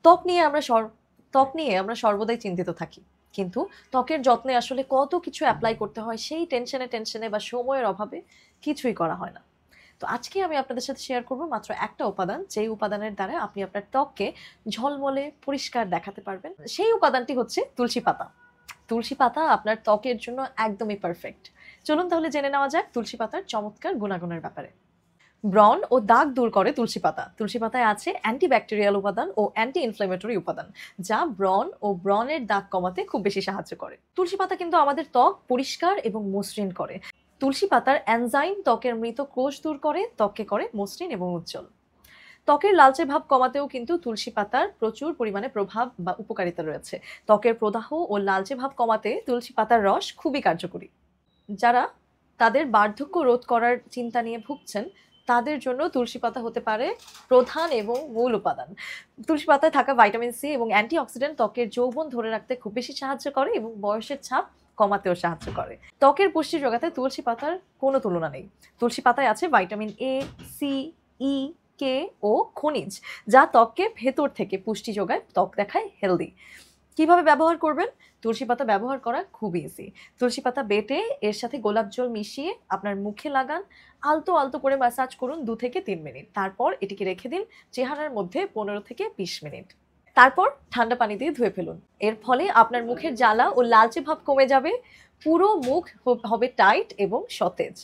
ত্বক নিয়ে আমরা সর্বদাই চিন্তিত থাকি। কিন্তু ত্বকের যত্নে আসলে কত কিছু এপ্লাই করতে হয় সেই টেনশনে বা সময়ের অভাবে কিছুই করা হয় না। তো আজকে আমি আপনাদের সাথে শেয়ার করব মাত্র একটা উপাদান, যেই উপাদানের দ্বারা আপনি আপনার ত্বককে ঝলমলে পরিষ্কার দেখাতে পারবেন। সেই উপাদানটি হচ্ছে তুলসী পাতা। তুলসী পাতা আপনার ত্বকের জন্য একদমই পারফেক্ট। চলুন তাহলে জেনে নেওয়া যাক তুলসী পাতার চমৎকার গুণাগুণের ব্যাপারে। ব্রণ ও দাগ দূর করে তুলসী পাতা। তুলসী পাতায় আছে অ্যান্টিব্যাকটেরিয়াল উপাদান ও অ্যান্টি ইনফ্ল্যামেটরি উপাদান, যা ব্রণ ও ব্রণের দাগ কমাতে খুব বেশি সাহায্য করে। তুলসী পাতা কিন্তু আমাদের ত্বক পরিষ্কার এবং মসৃণ করে। তুলসী পাতার এনজাইম ত্বকের মৃত কোষ দূর করে ত্বককে করে মসৃণ এবং উজ্জ্বল। ত্বকের লালচে ভাব কমাতেও কিন্তু তুলসী পাতার প্রচুর পরিমাণে প্রভাব বা উপকারিতা রয়েছে। ত্বকের প্রদাহ ও লালচে ভাব কমাতে তুলসী পাতার রস খুবই কার্যকরী। যারা তাদের বার্ধক্য রোধ করার চিন্তা নিয়ে ভুগছেন, তাদের জন্য তুলসী পাতা হতে পারে প্রধান এবং মূল উপাদান। তুলসী পাতায় থাকা ভাইটামিন সি এবং অ্যান্টিঅক্সিডেন্ট ত্বকের যৌবন ধরে রাখতে খুব বেশি সাহায্য করে এবং বয়সের ছাপ কমাতেও সাহায্য করে। ত্বকের পুষ্টি যোগাতে তুলসী পাতার কোনো তুলনা নেই। তুলসী পাতায় আছে ভাইটামিন এ, সি, ই, কে ও খনিজ, যা ত্বককে ভেতর থেকে পুষ্টি যোগায়, ত্বক দেখায় হেলদি। কিভাবে ব্যবহার করবেন? তুলসী পাতা ব্যবহার করা খুব ইজি। তুলসী পাতা বেটে এর সাথে গোলাপ জল মিশিয়ে আপনার মুখে লাগান। আলতো আলতো করে ম্যাসাজ করুন 2 থেকে 3 মিনিট। তারপর এটিকে রেখে দিন চেহারার মধ্যে 15 থেকে 20 মিনিট। তারপর ঠান্ডা পানি দিয়ে ধুয়ে ফেলুন। এর ফলে আপনার মুখের জ্বালা ও লালচে ভাব কমে যাবে। পুরো মুখ হবে টাইট এবং সতেজ।